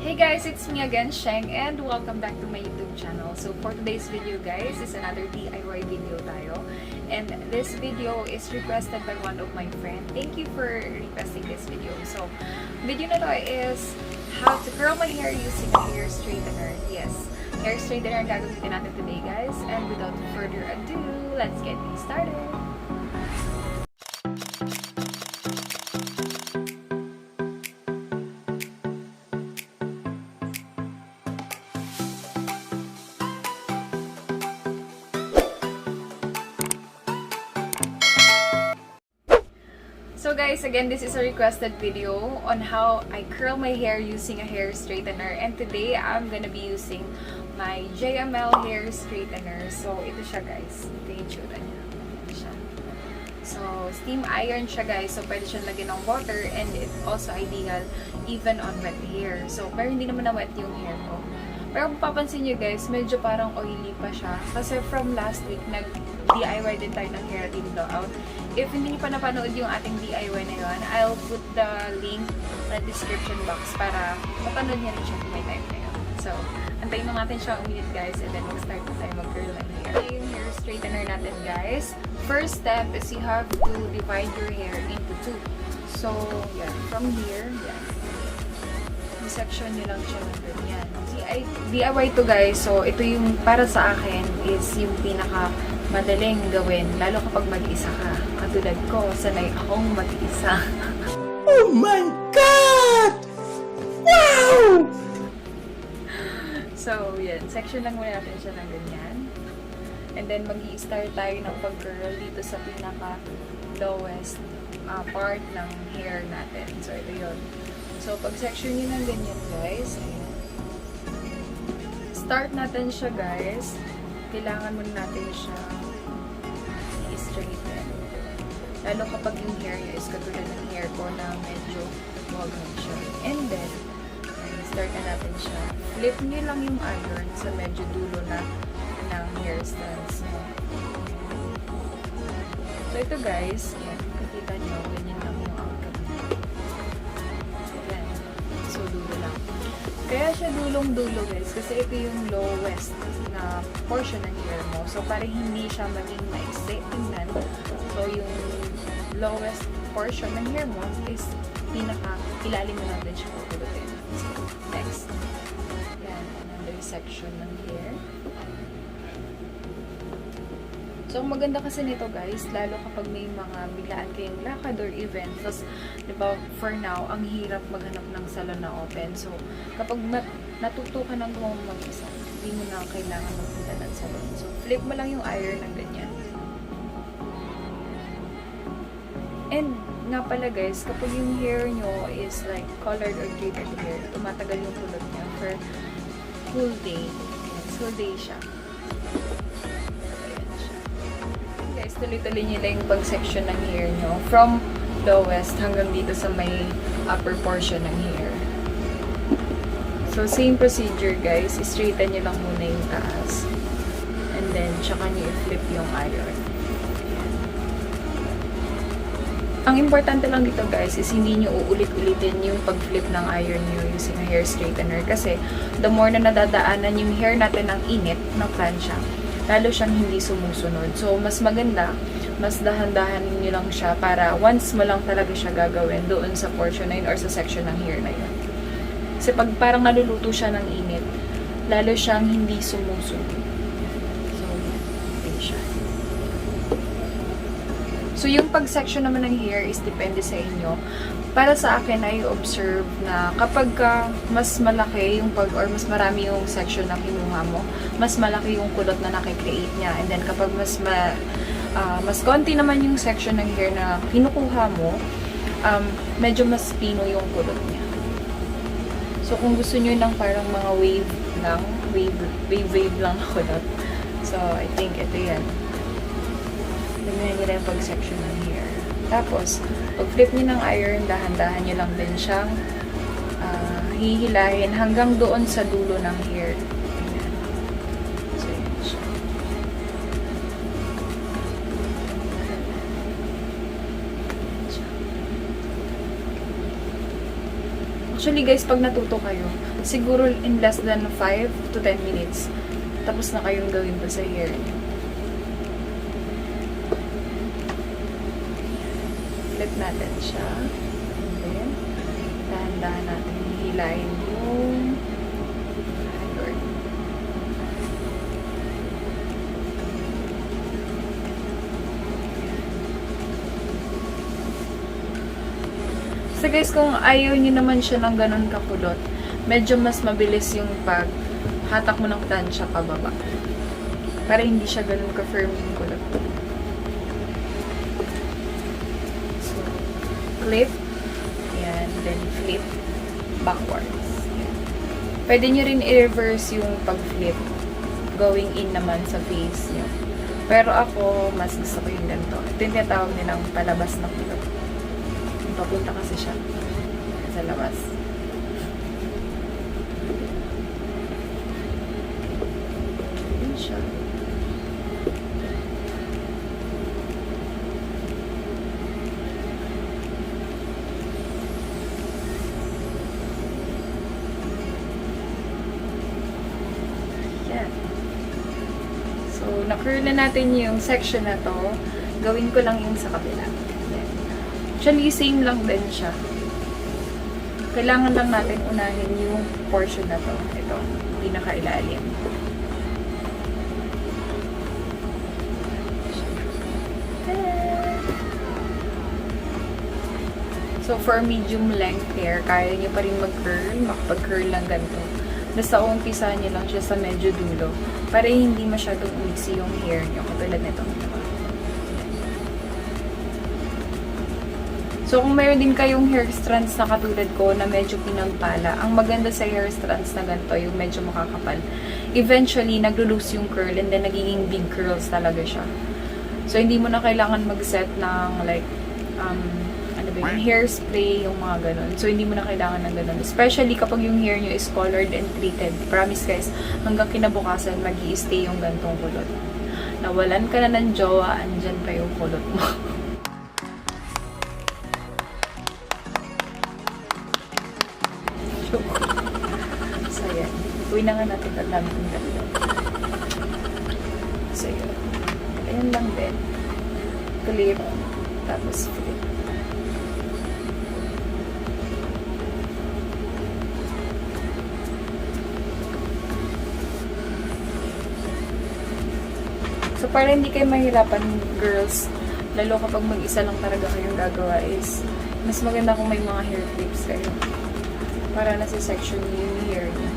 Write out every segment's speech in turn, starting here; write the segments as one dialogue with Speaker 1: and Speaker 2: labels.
Speaker 1: Hey guys, it's me again, Sheng, and welcome back to my YouTube channel. So for today's video guys, is another DIY video tayo. And this video is requested by one of my friends. Thank you for requesting this video. So, video na to is how to curl my hair using a hair straightener. Yes, hair straightener ang gagamitin natin today guys. And without further ado, let's get started! So guys, again, this is a requested video on how I curl my hair using a hair straightener. And today, I'm gonna be using my JML hair straightener. So, ito siya guys. Ito yung tsura niya. Ito siya. So, steam iron siya guys. So, pwede siya lagyan ng water. And it's also ideal even on wet hair. So, pero hindi naman na wet yung hair ko. Pero kung papansin nyo guys, medyo parang oily pa siya. Kasi from last week, nag-DIY din tayo ng keratin blowout. If hindi nyo pa napanood yung ating DIY na yun, I'll put the link sa description box para mapanood nyo rin siya kung may time na yun. So, antayin mo natin siya uminit guys, and then mag-start na tayo mag-curl ng hair. Ito yung hair straightener natin guys. First step is you have to divide your hair into two. So, yan. From here, yan. Section nyo lang siya ng ganyan. DIY to guys. So, ito yung para sa akin is yung pinaka madaling gawin. Lalo kapag mag-isa ka. Katulad ko, sanay akong mag-isa.
Speaker 2: Oh my God! Wow!
Speaker 1: So, yan. Section lang muna natin siya ng ganyan. And then, mag-i-start tayo ng pag-curl dito sa pinaka lowest part ng hair natin. So, ito yun. So, pag section nyo ng ganyan, guys, ayan. Start natin siya, guys. Kailangan muna natin siya i-straighten. Lalo kapag yung hair nyo is katulad ng hair ko na medyo waghan siya. And then, ayan, start na natin siya. Flip nyo lang yung iron sa medyo dulo na ng hair strands nyo. So, ito, guys, ayan, kakita nyo, ganyan lang yung outcome. So, dulo lang. Kaya siya dulong-dulo guys, kasi ito yung lowest na portion ng hair mo. So, para hindi siya maging maiksi tingnan. So, yung lowest portion ng hair mo is pinaka-ilalim mo lang din siya pupulutin. So, next. Yan, another section ng hair. So, ang maganda kasi nito guys, lalo kapag may mga biglaan kayong lakad or event. Tapos, diba, for now, ang hirap maghanap ng salon na open. So, kapag natuto ka ng mag-isa, hindi mo na kailangan magpunta ng salon. So, flip mo lang yung iron ng ganyan. And, nga pala guys, kapag yung hair nyo is like colored or braided hair, tumatagal yung kulot niya for full day. Yes, full day siya. Guys, tuloy-tuloy nyo lang yung pag-section ng hair nyo from lowest hanggang dito sa may upper portion ng hair. So, same procedure guys. I-straighten nyo lang muna yung taas. And then, tsaka nyo i-flip yung iron. Ayan. Ang importante lang dito guys is hindi nyo uulit-ulitin yung pag-flip ng iron nyo using a hair straightener. Kasi, the more na nadadaanan yung hair natin ng init ng plancha, lalo siyang hindi sumusunod. So, mas maganda, mas dahan-dahan nyo lang siya para once mo lang talaga siya gagawin doon sa portion na yun or sa section ng hair na yun. Kasi pag parang naluluto siya ng init, lalo siyang hindi sumusunod. So, yun siya. So, yung pag-section naman ng hair is depende sa inyo. Para sa akin, ay observe na kapag mas malaki yung or mas marami yung section na kinuha mo, mas malaki yung kulot na nakikreate niya. And then, kapag mas konti naman yung section ng hair na kinukuha mo, medyo mas pino yung kulot niya. So, kung gusto nyo lang parang mga wave lang, wave lang na kulot. So, I think ito yan. Tignan nyo lang yung pag-section ng hair. Tapos, pag flip nyo ng iron, dahan-dahan nyo lang din siyang hihilahin hanggang doon sa dulo ng hair. Ayan. So, yan siya. Actually guys, pag natuto kayo, siguro in less than 5 to 10 minutes, tapos na kayong gawin pa sa hair niyo. Flip natin siya. And then, dahan-dahan natin hilahin yung color. So guys, kung ayaw nyo naman siya ng ganun kakulot, medyo mas mabilis yung pag hatak mo ng tansya pababa. Para hindi siya ganun ka-firm yung kulot. So, flip. Ayan. Then flip backwards. Ayan. Pwede nyo rin i-reverse yung pag-flip. Going in naman sa face nyo. Pero ako, mas gusto ko yung ganito. Ito yung tinatawag nilang palabas na kulot. Papunta kasi siya sa labas. Ayan siya. Yan. So, na-curl na natin yung section na to. Gawin ko lang yung sa kabila. Actually, same lang din siya. Kailangan lang natin unahin yung portion na to. Ito, pinakailalim. So, for medium length hair, kaya nyo pa rin mag-curl, makapag-curl lang ganito. Basta umpisa nyo lang siya sa medyo dulo para hindi masyadong umiksi yung hair nyo. Katulad nito. So, kung mayroon din kayong hair strands na katulad ko na medyo pinampala, ang maganda sa hair strands na ganito, yung medyo makakapal, eventually, naglo-loose yung curl and then nagiging big curls talaga siya. So, hindi mo na kailangan mag-set ng like, ano ba yun, hairspray, yung mga ganun. So, hindi mo na kailangan ng ganun. Especially kapag yung hair nyo is colored and treated. Promise guys, hanggang kinabukasan, mag-i-stay yung gantong kulot. Nawalan ka na ng jowa, andyan pa yung kulot mo. So, yan. Uwi na nga natin at namin yung ganito. So, yun. Ayan lang din. Clip. Tapos, flip. So, para hindi kayo mahirapan, girls, lalo kapag mag-isa lang talaga kayong gagawa is, mas maganda kung may mga hair clips kayo. Para nasa section niyo yung hair niyo.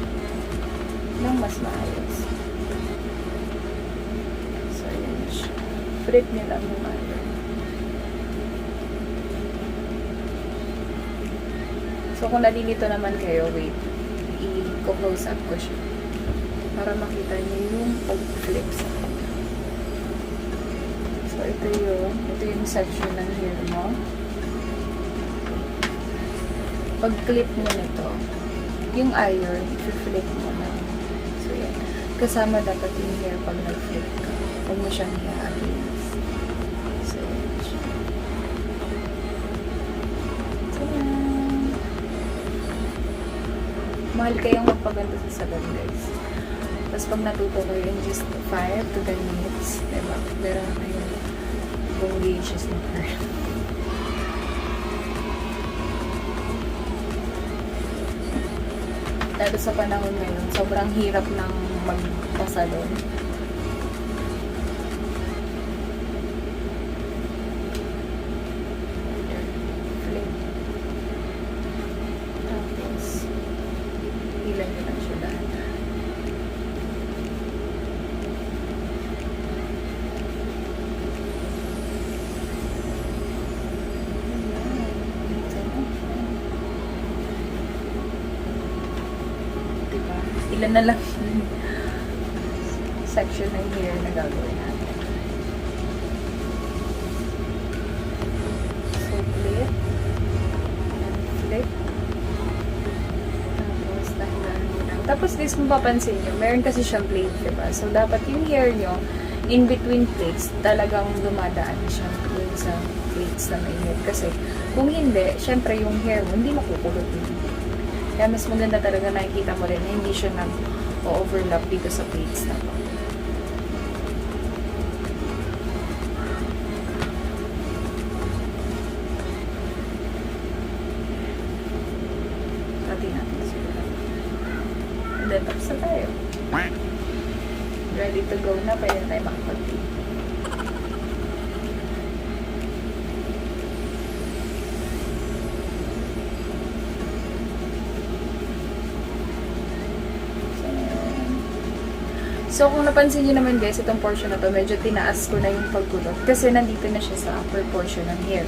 Speaker 1: Nang mas maayos. So, ayan siya. Flip niyo lang yung hair. So, kung nalilito naman kayo, wait. I-close up ko siya. Para makita niyo yung pag-flip sa kanya. So, ito yung section ng hair mo. Pag-clip mo nito, yung iron, i-flip mo na. So, yan. Kasama dapat yung hair pag nag-flip ka. Huwag mo siyang i-against. So, yan siya. So, yan. Mahal kayong magpaganda sa salon, guys. Tapos, pag natuto kayo in just 5 to 10 minutes, diba? Pero na yung buong gauges ng hair. Lalo sa panahon ngayon, sobrang hirap ng magpasalon. Flip. Tapos, ilan nyo lang siya dahil. Ilan na lang section ng hair na gagawin natin. So, flip. And flip. Tapos, dahilan mo lang. Tapos, this mo papansin nyo, meron kasi siyang plate, diba? So, dapat yung hair nyo, in between plates, talagang dumadaan siya sa plates na may hair. Kasi, kung hindi, syempre yung hair mo, hindi makukulot yun. Kaya mas maganda talaga nakikita mo rin na hindi siya nag-overlap dito sa plates na to. Pati natin siguro. And then, tapos na tayo. Ready to go na. Pwede na tayo makapag-tea. So, kung napansin nyo naman guys, itong portion na to, medyo tinaas ko na yung pagkulot. Kasi nandito na siya sa upper portion ng hair.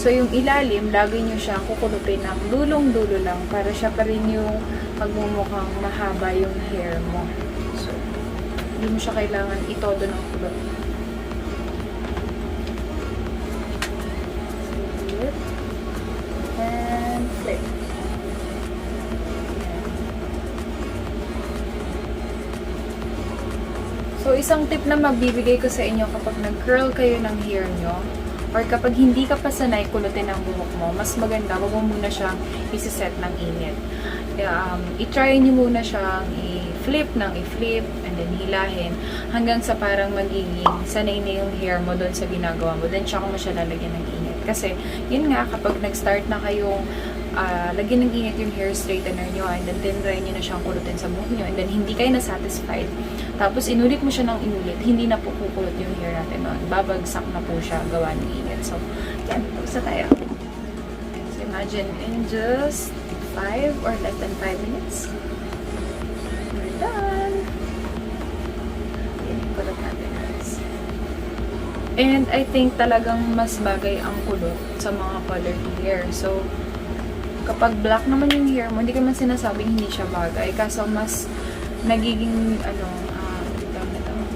Speaker 1: So, yung ilalim, lagi nyo siya kukulutin ng dulong-dulo lang para siya pa rin yung magmumukhang mahaba yung hair mo. So, hindi mo siya kailangan itodo ng kulot. Flip. And flip. So, isang tip na mabibigay ko sa inyo kapag nag-curl kayo ng hair nyo, or kapag hindi ka pa sanay kulutin ang buhok mo, mas maganda, wag mo muna siyang isi-set ng init. I-try nyo muna siyang i-flip, and then hilahin, hanggang sa parang magiging sanay na yung hair mo doon sa ginagawa mo. Then, tsaka mo siya lalagyan ng init. Kasi, yun nga, kapag nag-start na kayong lagyan ng init yung hair straightener nyo, and then tinry nyo na siyang kulutin sa buhok nyo, and then hindi kayo na-satisfied, tapos inulit mo siya ng inulit, hindi na po kukulot yung hair natin noon. Babagsak na po siya gawa ng init. So, yan. Tapos na tayo. So, imagine in just 5 or less than 5 minutes. We're done. Yan, kulot natin guys. And I think talagang mas bagay ang kulot sa mga colored hair. So, kapag black naman yung hair mo, hindi ka man sinasabing hindi siya bagay. Kaso mas nagiging,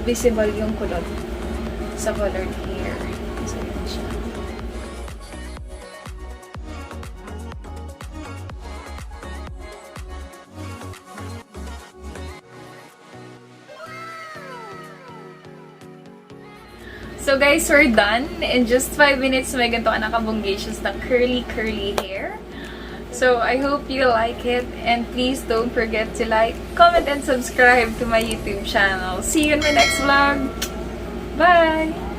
Speaker 1: visible yung kulot sa colored hair. So, yun siya. So guys, we're done. In just 5 minutes, may ganito ka nakabonggacious na curly hair. So, I hope you like it, and please don't forget to like, comment, and subscribe to my YouTube channel. See you in my next vlog! Bye!